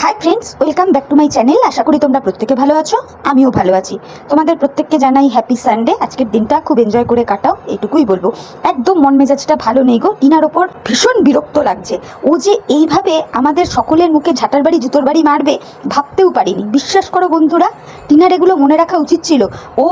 High friends, welcome back to my channel. আশা করি তোমরা প্রত্যেকে ভালো আছো, আমিও ভালো আছি। তোমাদের প্রত্যেককে জানাই হ্যাপি সানডে। আজকের দিনটা খুব এনজয় করে কাটাও, এটুকুই বলবো। একদম মন মেজাজটা ভালো নেই গো। টিনার ওপর ভীষণ বিরক্ত লাগছে। ও যে এইভাবে আমাদের সকলের মুখে ঝাঁটার বাড়ি জুতোর বাড়ি মারবে ভাবতেও পারিনি। বিশ্বাস করো বন্ধুরা, টিনার এগুলো মনে রাখা উচিত ছিল। ও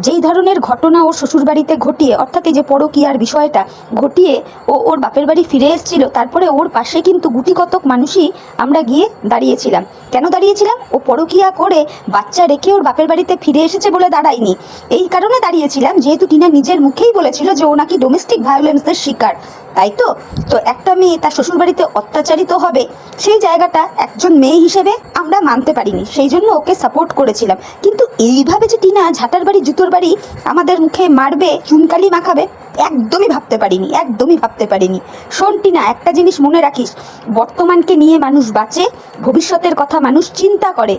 যেই ধরনের ঘটনা ওর শ্বশুরবাড়িতে ঘটিয়ে, অর্থাৎ এই যে পরকীয়ার বিষয়টা ঘটিয়ে ও ওর বাপের বাড়ি ফিরে এসেছিল, তারপরে ওর পাশে কিন্তু গুটি কতক মানুষই আমরা গিয়ে দাঁড়িয়েছিলাম। কেন দাঁড়িয়েছিলাম? ও পরকীয়া করে বাচ্চা রেখে ওর বাপের বাড়িতে ফিরে এসেছে বলে দাঁড়ায়নি। এই কারণে দাঁড়িয়েছিলাম যেহেতু টিনা নিজের মুখেই বলেছিল যে ও নাকি ডোমেস্টিক ভায়োলেন্সের শিকার, তাই তো। তো একটা মেয়ে তার শ্বশুরবাড়িতে অত্যাচারিত হবে, সেই জায়গাটা একজন মেয়ে হিসেবে আমরা মানতে পারিনি, সেই জন্য ওকে সাপোর্ট করেছিলাম। কিন্তু এইভাবে যে টিনা ঝাঁটার বাড়ি জুতোর বাড়ি আমাদের মুখে মারবে, চুনকালি মাখাবে, একদমই ভাবতে পারিনি, একদমই ভাবতে পারিনি। শোন টিনা, একটা জিনিস মনে রাখিস, বর্তমানকে নিয়ে মানুষ বাঁচে, ভবিষ্যতের কথা মানুষ চিন্তা করে।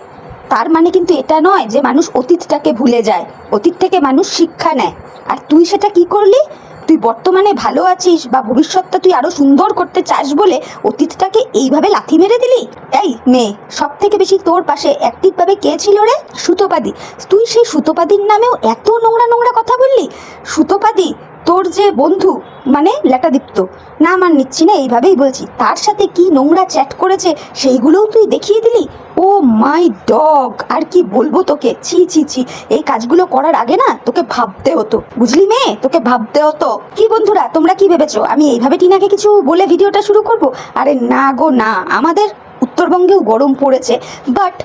তার মানে কিন্তু এটা নয় যে মানুষ অতীতটাকে ভুলে যায়। অতীত থেকে মানুষ শিক্ষা নেয়। আর তুই সেটা কি করলি? তুই বর্তমানে ভালো আছিস বা ভবিষ্যৎটা তুই আরো সুন্দর করতে চাস বলে অতীতটাকে এইভাবে লাথি মেরে দিলি। এই মেয়ে, সব থেকে বেশি তোর পাশে অ্যাক্টিভভাবে কে ছিল রে? সুতোপাদি। তুই সেই সুতোপাদির নামেও এত নোংরা নোংরা কথা বললি। সুতোপাদি তোর যে বন্ধু, মানে ল্যাটাদীপ্ত, না মান নিচ্ছি না, এইভাবেই বলছি, তার সাথে কি নোংরা চ্যাট করেছে সেইগুলোও তুই দেখিয়ে দিলি। ও মাই ডগ, আর কি বলবো তোকে। ছি ছি ছি, এই কাজগুলো করার আগে না তোকে ভাবতে হতো, বুঝলি মেয়ে, তোকে ভাবতে হতো। কি বন্ধুরা, তোমরা কি ভেবেছো আমি এইভাবে টিনাকে কিছু বলে ভিডিওটা শুরু করব? আরে না গো না, আমাদের উত্তরবঙ্গেও গরম পড়েছে, বাট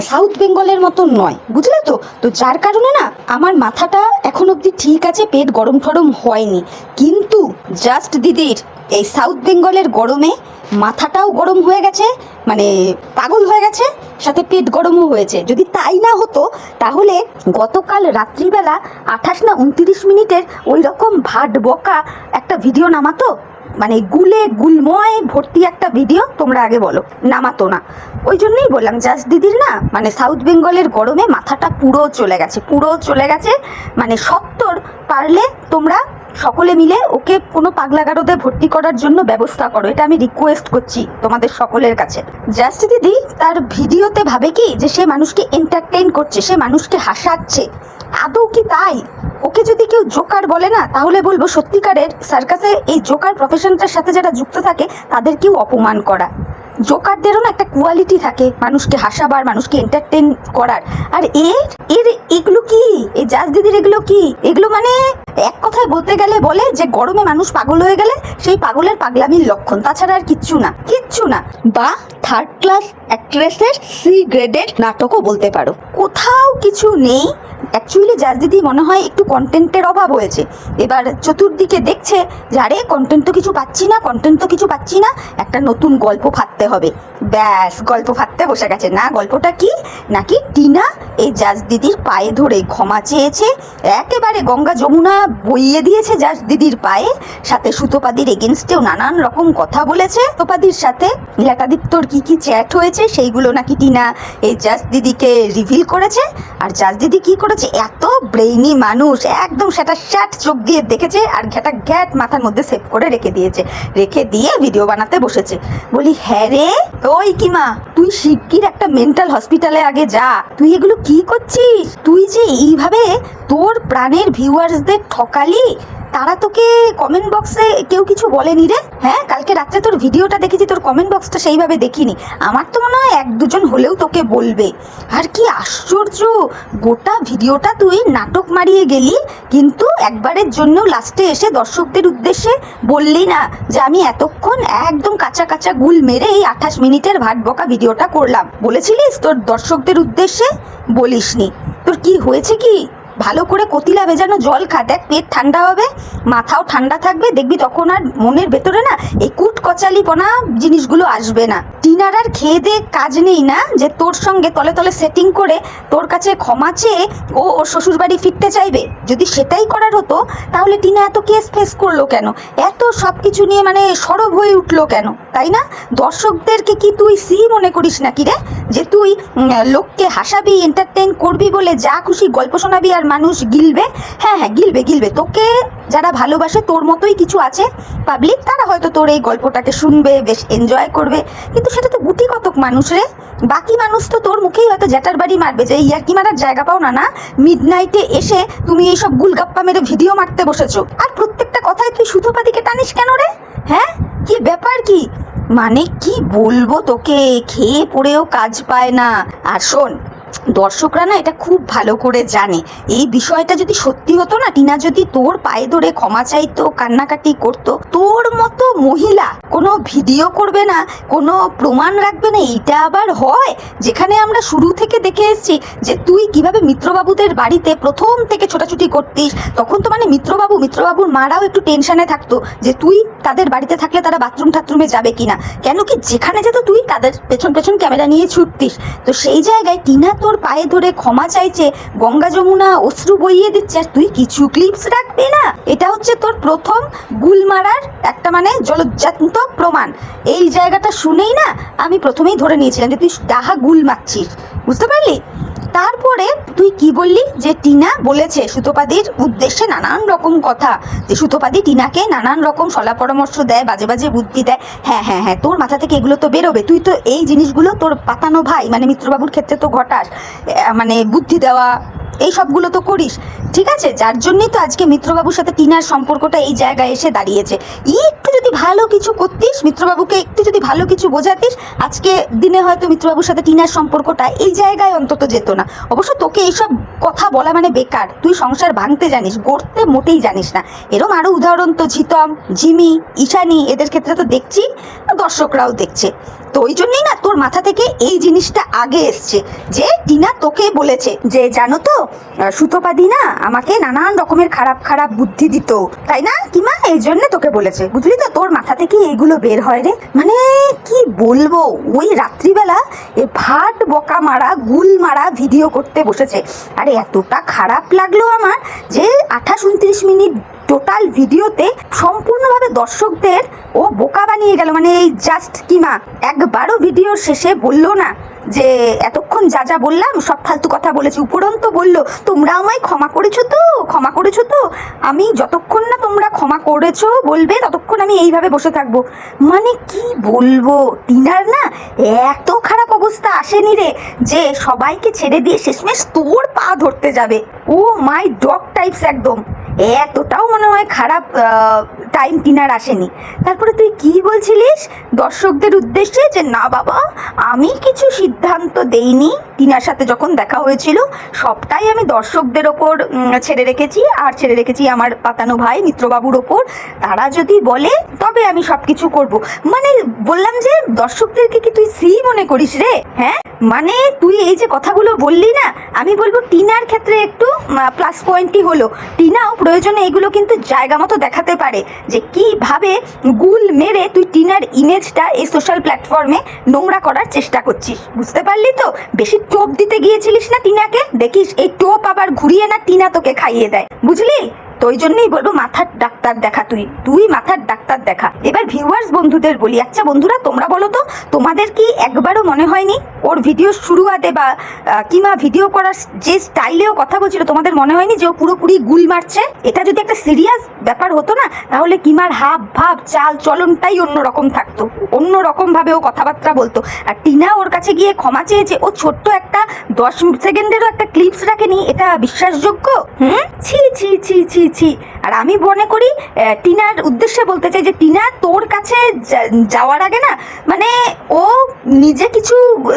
সাউথ বেঙ্গলের মতো নয়, বুঝলে তো। তো যার কারণে না আমার মাথাটা এখন অবধি ঠিক আছে, পেট গরম ঠরম হয়নি। কিন্তু জাস্ট দিদির এই সাউথ বেঙ্গলের গরমে মাথাটাও গরম হয়ে গেছে, মানে পাগল হয়ে গেছে, সাথে পেট গরমও হয়েছে। যদি তাই না হতো তাহলে গতকাল রাত্রিবেলা 28 না 29 মিনিটের ওই রকম ভাট বকা একটা ভিডিও নামাতো, মানে গুলময় ভর্তি একটা ভিডিও, তোমরা আগে বলো, নামাতো না। ওই জন্যই বললাম জাস্ট দিদির না মানে সাউথ বেঙ্গলের গরমে মাথাটা পুরো চলে গেছে। মানে 70 পারলে তোমরা সকলে মিলে ওকে কোনো পাগলাগারদে ভর্তি করার জন্য ব্যবস্থা করো, এটা আমি রিকোয়েস্ট করছি তোমাদের সকলের কাছে। জাস্ট দিদি তার ভিডিওতে ভাবে কি যে সে মানুষকে এন্টারটেইন করছে, সে মানুষকে হাসাচ্ছে। আদৌ কি তাই? ওকে যদি কেউ জোকার বলে না, তাহলে বলবো সত্যিকারের সার্কাসে এই জোকার প্রফেশনটার সাথে যারা যুক্ত থাকে তাদেরকেও অপমান করা। জোকারদেরও না একটা কোয়ালিটি থাকে, মানুষকে হাসাবার, মানুষকে এন্টারটেইন করার। আর এর এগুলো কি, এই জাজ দিদির এগুলো কি? এগুলো মানে এক কথায় বলতে গেলে বলে যে গরমে মানুষ পাগল হয়ে গেলে সেই পাগলের পাগলামির লক্ষণ, তাছাড়া আর কিচ্ছু না। বা থার্ড ক্লাস অ্যাক্ট্রেসের সি গ্রেডেড নাটকও বলতে পারো। কোথাও কিছু নেই। অ্যাকচুয়ালি জাজ দিদি মনে হয় একটু কন্টেন্টের অভাব হয়েছে। এবার চতুর্দিকে দেখছে যে আরে কন্টেন্ট তো কিছু পাচ্ছি না, একটা নতুন গল্প ফাঁদতে হবে। ব্যাস, গল্প ফাঁদতে বসে গেছে। না, গল্পটা কি? নাকি টিনা এই জাজ দিদির পায়ে ধরে ক্ষমা চেয়েছে, একেবারে গঙ্গা যমুনা বইয়ে দিয়েছে জাজ দিদির পায়ে, সাথে সুতোপাদির এগেনস্টেও নানান রকম কথা বলেছে। সুতোপাদির সাথে ল্যাটাদীপ্তর কি চ্যাট হয়েছে সেইগুলো নাকি টিনা এই জাজ দিদিকে রিভিল করেছে। আর জাজ দিদি কি করেছে, এত ব্রেইনি মানুষ, একদম সেটা শ্যাট চোখ দিয়ে দেখেছে আর ঘ্যাট মাথার মধ্যে সেভ করে রেখে দিয়ে ভিডিও বানাতে বসেছে। বলি হ্যাঁ রে, ওই কিমা, তুই শিগগির একটা মেন্টাল হসপিটালে আগে যা। তুই এগুলো কি করছিস? তুই যে এইভাবে তোর প্রাণের ভিউয়ার্সদের ঠকালি, তারা তোকে কমেন্ট বক্সে কেউ কিছু বলেনি রে? হ্যাঁ, কালকে রাত্রে তোর ভিডিওটা দেখেছি, তোর কমেন্ট বক্সটা সেইভাবে দেখিনি। আমার তো মনে হয় 1-2 হলেও তোকে বলবে। আর কি আশ্চর্য, গোটা ভিডিওটা তুই নাটক মারিয়ে গেলি, কিন্তু একবারের জন্য লাস্টে এসে দর্শকদের উদ্দেশ্যে বললি না যে আমি এতক্ষণ একদম কাঁচা গুল মেরে এই 28 মিনিটের ভাট বকা ভিডিওটা করলাম। বলেছিলিস তোর দর্শকদের উদ্দেশ্যে? বলিসনি। তোর কি হয়েছে কি? ভালো করে কতিলা ভেজানো জল খা, দেখ পেট ঠান্ডা হবে, মাথাও ঠান্ডা থাকবে, দেখবি তখন আর মনের ভেতরে না এই কুটকচালিপনা জিনিসগুলো আসবে না। টিনার আর খেয়ে দে কাজ নেই না যে তোর সঙ্গে তলে তলে সেটিং করে তোর কাছে ক্ষমা চেয়ে ও ওর শ্বশুরবাড়ি ফিরতে চাইবে? যদি সেটাই করার হতো তাহলে টিনা এত কেস ফেস করলো কেন, এত সব কিছু নিয়ে মানে সরব হয়ে উঠলো কেন, তাই না? দর্শকদেরকে কি তুই সি মনে করিস নাকি রে, যে তুই লোককে হাসাবি, এন্টারটেইন করবি বলে যা খুশি গল্প শোনাবি আর মানুষ গিলবে? হ্যাঁ, গিলবে। তোকে যারা ভালোবাসে, তোর মতোই কিছু আছে পাবলিক, তারা হয়তো তোর এই গল্পটাকে শুনবে, বেশ এনজয় করবে। কিন্তু সেটা তো গুটি কতক মানুষ রে, বাকি মানুষ তো তোর মুখেই হয়তো জ্যাটার বাড়ি মারবে যে ইয়ার্কি মারার জায়গা পাও না। না মিডনাইটে এসে তুমি এইসব গুলগাপ্পা মেরে ভিডিও মারতে বসেছো, আর প্রত্যেকটা কথায় তুই সুতোপাদিকে টানিস কেন রে? হ্যাঁ, কি ব্যাপার কি? মানে কি বলবো তোকে, খেয়ে পড়েও কাজ পায় না। আর শোন, দর্শকরা না এটা খুব ভালো করে জানে, এই বিষয়টা যদি সত্যি হতো না, টিনা যদি তোর পায়ে ধরে ক্ষমা চাইতো, কান্নাকাটি করতো, তোর মতো মহিলা কোনো ভিডিও করবে না, কোনো প্রমাণ রাখবে না। এইটা আবার হয় যেখানে আমরা শুরু থেকে দেখে এসেছি যে তুই কিভাবে মিত্রবাবুদের বাড়িতে প্রথম থেকে ছোটাছুটি করতিস। তখন তো মানে মিত্রবাবুর মারাও একটু টেনশনে থাকতো যে তুই তাদের বাড়িতে থাকলে তারা বাথরুম টাথরুমে যাবে কিনা, কেন কি যেখানে যেত তুই তাদের পেছন পেছন ক্যামেরা নিয়ে ছুটতিস। তো সেই জায়গায় টিনা তোর পায়ে ধরে ক্ষমা চাইছে, গঙ্গা যমুনা অশ্রু বইয়ে দিচ্ছে, আর তুই কিছু ক্লিপস রাখবি না। এটা হচ্ছে তোর প্রথম গুল মারার একটা মানে জলজান্ত প্রমাণ। এই জায়গাটা শুনেই না আমি প্রথমেই ধরে নিয়েছিলাম যে তুই ডাহা গুল মারছিস, বুঝতে পারলি? তারপরে তুই কি বললি যে টিনা বলেছে সুতোপাদির উদ্দেশ্যে নানান রকম কথা, যে সুতোপাদি টিনাকে নানান রকম সলা পরামর্শ দেয়, বাজে বাজে বুদ্ধি দেয়। হ্যাঁ হ্যাঁ হ্যাঁ, তোর মাথা থেকে এগুলো তো বেরোবে, তুই তো এই জিনিসগুলো তোর পাতানো ভাই মানে মিত্রবাবুর ক্ষেত্রে তো ঘটাস, মানে বুদ্ধি দেওয়া এই সবগুলো তো করিস, ঠিক আছে? যার জন্যই তো আজকে মিত্রবাবুর সাথে টিনার সম্পর্কটা এই জায়গায় এসে দাঁড়িয়েছে। একটু যদি ভালো কিছু করতিস, মিত্রবাবুকে একটু যদি ভালো কিছু বোঝাতিস, আজকে দিনে হয়তো মিত্রবাবুর সাথে টিনার সম্পর্কটা এই জায়গায় অন্তত যেত না। অবশ্য তোকে এইসব কথা বলা মানে বেকার, তুই সংসার ভাঙতে জানিস, গড়তে মোটেই জানিস না। এরম আরও উদাহরণ তো ঝিতম, জিমি, ঈশানী, এদের ক্ষেত্রে তো দেখছি, দর্শকরাও দেখছে। তো ওই জন্যই না তোর মাথা থেকে এই জিনিসটা আগে এসছে যে টিনা তোকে বলেছে যে জানো তো সুতোপাদি না আমাকে নানান রকমের খারাপ খারাপ বুদ্ধি দিত, তাই না কিমা? এই জন্য তোকে বলেছে, বুঝলি তো? তোর মাথা থেকে এইগুলো বের হয় রে। মানে কি বলবো, ওই রাত্রিবেলা এ ভাট বকা মারা গুল মারা ভিডিও করতে বসেছে। আর এতটা খারাপ লাগলো আমার যে 28-29 মিনিট টোটাল ভিডিওতে সম্পূর্ণভাবে দর্শকদের ও বোকা বানিয়ে গেল। মানে এই জাস্ট কিমা একবারও ভিডিওর শেষে বললো না যে এতক্ষণ যা যা বললাম সব ফালতু কথা বলেছি, উপরন্ত বললো তোমরা আমায় ক্ষমা করেছো তো, ক্ষমা করেছো তো, আমি যতক্ষণ না তোমরা ক্ষমা করেছো বলবে ততক্ষণ আমি এইভাবে বসে থাকবো। মানে কি বলবো, টিনার না এত খারাপ অবস্থা আসেনি রে যে সবাইকে ছেড়ে দিয়ে শেষমেশ তোর পা ধরতে যাবে। ও মাই ডগ টাইপস একদম, এতটাও মনে হয় খারাপ টাইম টিনার আসেনি। তারপরে তুই কি বলছিলিস দর্শকদের উদ্দেশ্যে যে না বাবা আমি কিছু সিদ্ধান্ত দেইনি, টিনার সাথে যখন দেখা হয়েছিল সবটাই আমি দর্শকদের ওপর ছেড়ে রেখেছি, আর ছেড়ে রেখেছি আমার পাতানো ভাই মিত্রবাবুর ওপর, তারা যদি বলে তবে আমি সব কিছু করবো। মানে বললাম যে দর্শকদেরকে কি তুই সি মনে করিস রে? হ্যাঁ, মানে তুই এই যে কথাগুলো বললি না, আমি বলবো টিনার ক্ষেত্রে একটু প্লাস পয়েন্টই হলো। টিনাও প্রয়োজনে এগুলো কিন্তু জায়গা মতো দেখাতে পারে যে কিভাবে গুল মেরে তুই টিনার ইমেজটা এই সোশ্যাল প্ল্যাটফর্মে নোংরা করার চেষ্টা করছিস, বুঝতে পারলি তো? বেশি টোপ দিতে গিয়েছিলিস না টিনাকে, দেখিস এই টোপ আবার ঘুরিয়ে না টিনা তোকে খাইয়ে দেয়, বুঝলি তো? ওই জন্যই বলবো মাথার ডাক্তার দেখা, তুই মাথার ডাক্তার দেখা। এবার ভিউয়ার্স বন্ধুদের বলি, আচ্ছা বন্ধুরা তোমরা বলো তো, তোমাদের কি একবারও মনে হয়নি ওর ভিডিও শুরুয়াতে বা কিংবা ভিডিও করার যে স্টাইলেও কথা বলছিল, তোমাদের মনে হয়নি যে ও পুরোপুরি গুল মারছে? এটা যদি একটা সিরিয়াস ব্যাপার হতো না তাহলে কিমার হাব ভাব চাল চলনটাই অন্যরকম থাকতো, অন্যরকম ভাবে ও কথাবার্তা বলতো। আর টিনা ওর কাছে গিয়ে ক্ষমা চেয়েছে, ও ছোট্ট একটা 10 সেকেন্ডেরও একটা ক্লিপস রাখেনি, এটা বিশ্বাসযোগ্য? ছি ছি ছি ছি ছি। আর আমি মনে করি টিনার উদ্দেশ্যে বলতে চাই যে টিনা তোর কাছে যাওয়ার আগে না মানে ও নিজে কিছু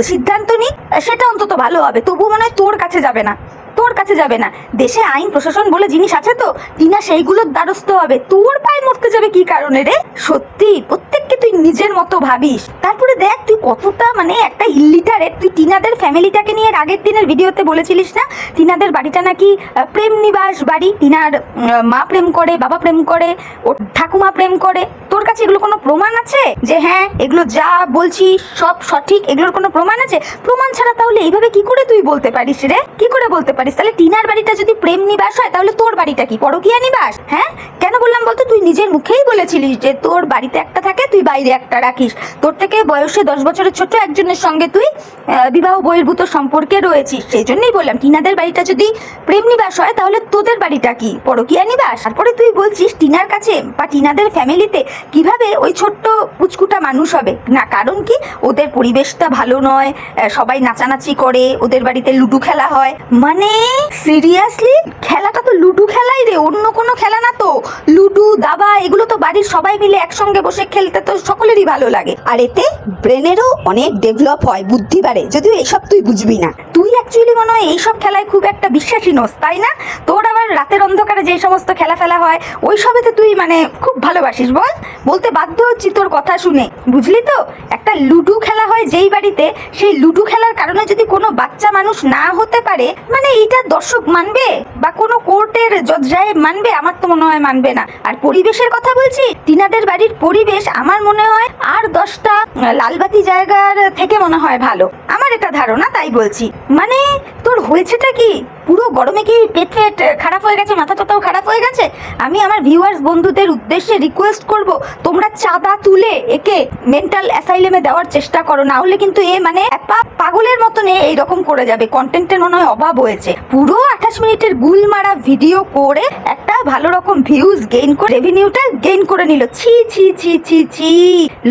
সিদ্ধান্ত নিক, সেটা অন্তত ভালো হবে। তবু মনে হয় তোর কাছে যাবে না, তোর কাছে যাবে না। দেশে আইন প্রশাসন বলে জিনিস আছে তো, টিনা সেইগুলোর দ্বারস্থ হবে, তোর পায়ে মরতে যাবে কি কারণে রে? সত্যি প্রত্যেককে তুই নিজের মতো ভাবিস। তারপরে দেখ তুই কতটা মানে একটা ইলিটারেট। তুই টিনাদের ফ্যামিলিটাকে নিয়ে আগের দিনের ভিডিওতে বলেছিলিস না টিনাদের বাড়িটা নাকি প্রেম নিবাস বাড়ি, টিনার মা প্রেম করে, বাবা প্রেম করে, ওর ঠাকুমা প্রেম করে। তোর কাছে এগুলো কোনো প্রমাণ আছে যে হ্যাঁ এগুলো যা বলছি সব সঠিক? এগুলোর কোনো প্রমাণ আছে? প্রমাণ ছাড়া তাহলে এইভাবে কি করে তুই বলতে পারিস রে? কি করে বলতে পারিস? তাহলে টিনার বাড়িটা যদি প্রেম নিবাস হয় তাহলে তোর বাড়িটা কি পরকীয়া নিবাস? হ্যাঁ, কেন বললাম বলতো? তুই নিজের মুখেই বলেছিলিস যে তোর বাড়িতে একটা থাকে, তুই বাইরে একটা রাখিস। তোর থেকে বয়সে 10 বছরের ছোট একজনের সঙ্গে তুই বিবাহ বহির্ভূত সম্পর্কে রয়েছিস। সেই জন্যই বললাম টিনাদের বাড়িটা যদি প্রেম নিবাস হয় তাহলে তোদের বাড়িটা কি পরকীয়া নিবাস? তারপরে তুই বলছিস টিনার কাছে বা টিনাদের ফ্যামিলিতে কিভাবে ওই ছোট্ট পুচকুটা মানুষ হবে না? কারণ কি, ওদের পরিবেশটা ভালো নয়, সবাই নাচানাচি করে, ওদের বাড়িতে লুডো খেলা হয়। মানে সিরিয়াসলি খেলাটা তো লুডো খেলাই রে, অন্য কোনো খেলা না তো। লুডো দাবা এগুলো তো বাড়ির সবাই মিলে একসঙ্গে বসে খেলতে তো সকলেরই ভালো লাগে, আর এতে ব্রেনেরও অনেক ডেভেলপ হয়, বুদ্ধি বাড়ে। যদিও এইসব তুই বুঝবি না, তুই অ্যাকচুয়ালি মনে হয় এইসব খেলায় খুব একটা বিশ্বাসী নোস, তাই না? তোর আবার রাতের অন্ধকারে যে সমস্ত খেলা ফেলা হয় ওই সবেতে তুই মানে খুব ভালোবাসিস। বল, বলতে বাধ্য হচ্ছি তোর কথা শুনে, বুঝলি তো? একটা লুডো খেলা হয় যেই বাড়িতে, সেই লুডো খেলার কারণে যদি কোনো বাচ্চা মানুষ না হতে পারে, মানে এইটা দর্শক মানবে বা কোনো কোর্টের জজ সাহেব মানবে? আমার তো মনে হয় মানবে না। আর পরিবেশের কথা বলছি, টিনাদের বাড়ির পরিবেশ আমার মনে হয় আর 10টা লালবাতি জায়গার থেকে মনে হয় ভালো, আমার এটা ধারণা, তাই বলছি। মানে তোর হয়েছেটা কি? পুরো গরমে কি পেট ফেট খারাপ হয়ে গেছে, মাথা টাথাও খারাপ হয়ে গেছে? আমি আমার ভিউয়ার্স বন্ধুদের উদ্দেশ্যে রিকোয়েস্ট করব, তোমরা চাঁদা তুলে একে মেন্টাল অ্যাসাইলেমে দেওয়ার চেষ্টা করো, না হলে কিন্তু এ মানে পাগলের মতন এইরকম করে যাবে। কন্টেন্টের মনে হয় অভাব হয়েছে। পুরো 28 মিনিটের গুল মারা ভিডিও করে একটা ভালো রকম ভিউজ গেইন করে রেভিনিউটা গেইন করে নিল। ছি ছি ছি ছি ছি,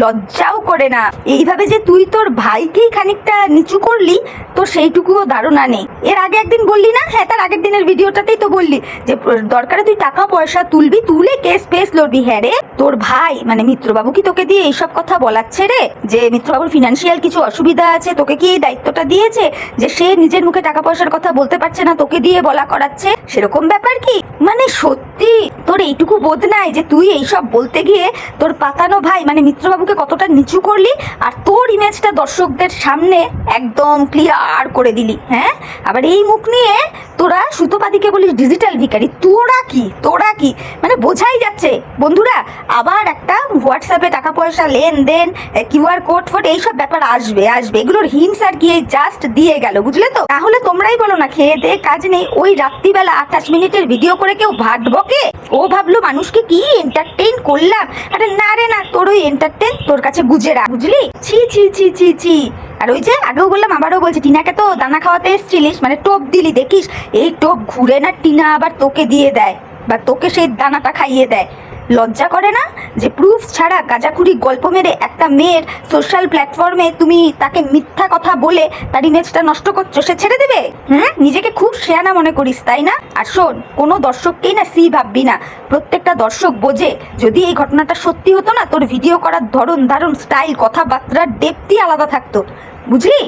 লজ্জাও করে না। এইভাবে যে তুই তোর ভাইকেই খানিকটা নিচু করলি, তোর সেইটুকুও ধারণা নেই। এর আগে একদিন বললি না, হ্যাঁ তার আগের দিনের ভিডিওটাতেই তো বললি যে দরকারে তুই টাকা পয়সা তুলবি, তুলে কেস পেস লড়বি। হ্যাঁ রে, তোর ভাই মানে মিত্রবাবু কি তোকে দিয়ে এইসব কথা বলাচ্ছে রে? যে মিত্রবাবুর ফিনান্সিয়াল কিছু অসুবিধা আছে, তোকে কি এই দায়িত্বটা দিয়েছে যে সে নিজের মুখে টাকা পয়সার কথা বলতে পারছে না, তোকে দিয়ে বলা করাচ্ছে? সেরকম ব্যাপার কি? মানে সত্যি তোর এইটুকু বোধ নাই যে তুই এইসব বলতে গিয়ে তোর পাতানো ভাই মানে মিত্রবাবুকে কতটা নিচু করলি, আর তোর ইমেজটা দর্শকদের সামনে একদম ক্লিয়ার করে দিলি। হ্যাঁ, আবার এই মুখ নিয়ে তোরা সুতোপাদিকে বলিস ডিজিটাল ভিখারি। তোরা কি মানে বোঝাই যাচ্ছে বন্ধুরা, আবার একটা হোয়াটসঅ্যাপে টাকা পয়সা লেনদেন, কিউআর কোড ফোড এইসব ব্যাপার আসবে। এগুলোর হিন্টস আর কি জাস্ট দিয়ে গেল, বুঝলে তো? তাহলে তোমরাই বলো না, খেয়ে দে কাজ নেই, ওই রাত্রিবেলা 28 মিনিটের ভিডিও করে কেউ ভাট বকে? ও ভাবলো মানুষকে কি এন্টারটেইন করলাম। আরে না রে না, তোর ওই এন্টারটেইন তোর কাছে গুজে রাখ, বুঝলি? ছি ছি ছি ছি ছি। আর ওই যে আগেও বললাম আবারও বলছি, টিনাকে তো দানা খাওয়াতে এসেছিলিস, মানে টোপ দিলি, দেখিস এই টোপ ঘুরে না টিনা আবার তোকে দিয়ে দেয় বা তোকে সেই দানাটা খাইয়ে দেয়। লজ্জা করে না যে প্রুফ ছাড়া গাঁজাখুরি গল্প মেরে একটা মেয়ের সোশ্যাল প্ল্যাটফর্মে তুমি তাকে মিথ্যা কথা বলে তার ইমেজটা নষ্ট করছো? সে ছেড়ে দেবে? নিজেকে খুব শেয়ানা মনে করিস, তাই না? আর শোন, কোনো দর্শককেই না সি ভাববি না। প্রত্যেকটা দর্শক বোঝে, যদি এই ঘটনাটা সত্যি হতো না, তোর ভিডিও করার ধরন স্টাইল, কথাবার্তার ডেপথই আলাদা থাকতো, বুঝলি?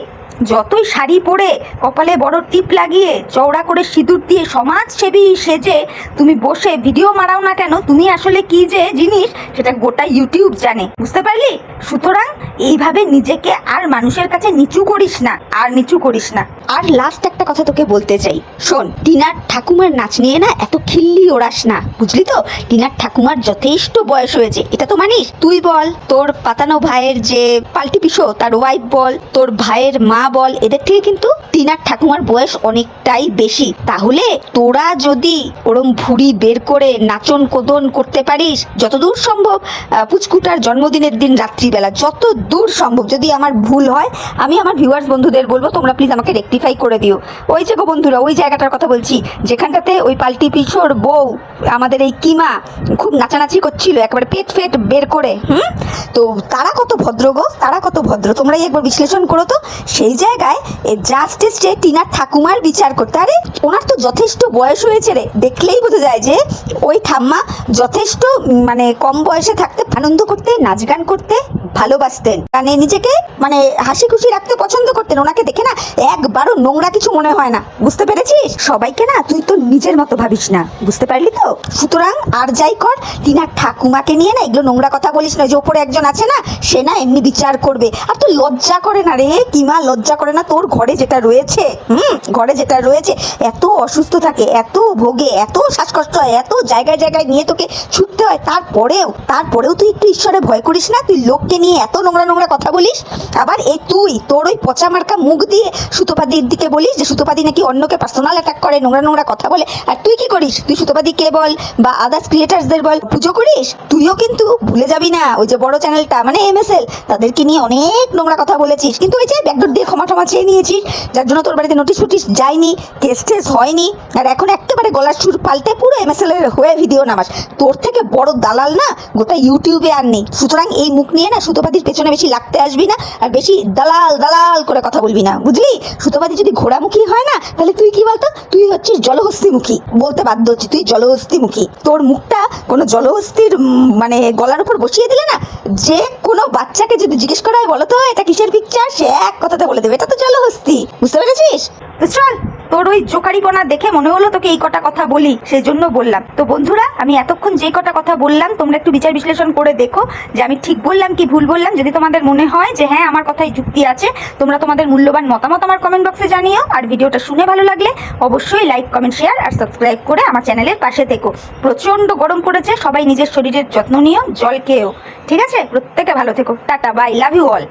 যতই শাড়ি পরে, কপালে বড় টিপ লাগিয়ে, চওড়া করে সিঁদুর দিয়ে সমাজসেবী সেজে তুমি বসে ভিডিও মারাও না কেন, তুমি আসলে কি যে জিনিস সেটা গোটা ইউটিউব জানে, বুঝতে পারলি? সুতরাং এইভাবে নিজেকে আর মানুষের কাছে নিচু করিস না, আর নিচু করিস না। আর লাস্ট একটা কথা তোকে বলতে চাই, শোন, টিনার ঠাকুমার নাচ নিয়ে না এত খিল্লি ওড়াস না, বুঝলি তো? টিনার ঠাকুমার যথেষ্ট বয়স হয়েছে, এটা তো মানিস? তুই বল, তোর পাতানো ভাইয়ের যে পাল্টি পিসো তার ওয়াইফ বল, তোর ভাইয়ের মা বল, এদের থেকে কিন্তু টিনার ঠাকুমার বয়স অনেকটাই বেশি। তাহলে তোরা যদি ওরম ভুড়ি বের করে নাচন কোদন করতে পারিস, যতদূর সম্ভব পুচকুটার জন্মদিনের দিন রাত্রিবেলা, যত দূর সম্ভব, যদি আমার ভুল হয় আমি আমার ভিউয়ার্স বন্ধুদের বলবো তোমরা প্লিজ আমাকে রেকটিফাই করে দিও। ওই যে গো বন্ধুরা, ওই জায়গাটার কথা বলছি যেখানটাতে ওই পাল্টি পিছোর বউ আমাদের এই কিমা খুব নাচানাচি করছিল একেবারে পেট ফেট বের করে, তো তারা কত ভদ্র গো, তারা কত ভদ্র, তোমরাই একবার বিশ্লেষণ করো তো। সেই জায়গায় জাস্টিসে টিনার ঠাকুমার বিচার করতে, আরে ওনার তো যথেষ্ট বয়স হয়েছে রে, দেখলেই বোঝা যায় যে ওই ঠাম্মা যথেষ্ট মানে কম বয়সে থাকতে আনন্দ করতে, নাচ গান করতে ভালোবাসতেন, মানে নিজেকে মানে হাসি খুশি রাখতে পছন্দ করতেন। ওনাকে দেখে না একবারও নোংরা কিছু মনে হয় না, বুঝতে পেরেছিস? সবাইকে না তুই তো নিজের মতো ভাবিস না, বুঝতে পারলি তো? সুতরাং আর যাই কর, টিনার ঠাকুমাকে নিয়ে না এগুলো নোংরা কথা বলিস না। যে ওপরে একজন আছে না, সে না এমনি বিচার করবে। আর তুই লজ্জা করে না রে কিমা, লজ্জা লজ্জা করে না তোর ঘরে যেটা রয়েছে? ঘরে যেটা রয়েছে এত অসুস্থ থাকে, এত ভোগে, এত শ্বাসকষ্ট হয়, এত জায়গায় জায়গায় নিয়ে তোকে ছুটতে হয়, তারপরেও তুই একটু ঈশ্বরে ভয় করিস না? তুই লোককে নিয়ে এত নোংরা নোংরা কথা বলিস। আবার এই তোর ওই পচা মার্কা মুখ দিয়ে সুতোপাদির দিকে বলিস যে সুতোপাদি নাকি অন্যকে পার্সোনাল অ্যাটাক করে, নোংরা নোংরা কথা বলে। আর তুই কি করিস? তুই সুতোপাদিকে বল বা আদার্স ক্রিয়েটার্সদের বল পুজো করিস। তুইও কিন্তু ভুলে যাবি না ওই যে বড় চ্যানেলটা মানে MSL, তাদেরকে নিয়ে অনেক নোংরা কথা বলেছিস, কিন্তু ওই যে ব্যাকডোর দিয়ে ক্ষমা চেয়ে নিয়েছিস, যার জন্য তোর বাড়িতে নোটিশ ফুটিশ যায়নি, কেস টেস হয়নি। আর এখন একেবারে গলার সুর পাল্টে পুরো MSL এর হয়ে ভিডিও নামাস। তোর থেকে বড় দালাল না গোটা ইউটিউবে আর নেই। সুতরাং এই মুখ নিয়ে না সুতোপাদির পেছনে বেশি লাগতে আসবি না, আর বেশি দালাল দালাল করে কথা বলবি না, বুঝলি? সুতোপাদি যদি ঘোড়ামুখী হয় না, তাহলে তুই কি বলতো? তুই হচ্ছিস জলহস্তিমুখী। বলতে বাধ্য হচ্ছি তুই জলহস্তিমুখী। তোর মুখটা কোনো জলহস্তির মানে গলার উপর বসিয়ে দিলে না, যে কোনো বাচ্চাকে যদি জিজ্ঞেস করা হয় বলো তো এটা কিসের পিকচার, সে এক কথাতে বলে দেবে এটা তো জলহস্তি। বুঝতে পেরেছিস? তো চল, তোর ওই জোকারিপনা দেখে মনে হলো তোকে এই কটা কথা বলি, সেই জন্য বললাম। তো বন্ধুরা, আমি এতক্ষণ যে কটা কথা বললাম তোমরা একটু বিচার বিশ্লেষণ করে দেখো যে আমি ঠিক বললাম কি ভুল বললাম। যদি তোমাদের মনে হয় যে হ্যাঁ আমার কথায় যুক্তি আছে, তোমরা তোমাদের মূল্যবান মতামত আমার কমেন্ট বক্সে জানিও। আর ভিডিওটা শুনে ভালো লাগলে অবশ্যই লাইক, কমেন্ট, শেয়ার আর সাবস্ক্রাইব করে আমার চ্যানেলের পাশে থেকো। প্রচণ্ড গরম পড়েছে, সবাই নিজের শরীরের যত্ন নিও, জল খেয়েও। ঠিক আছে? প্রত্যেকে ভালো থেকো। Tata, bye, love you all.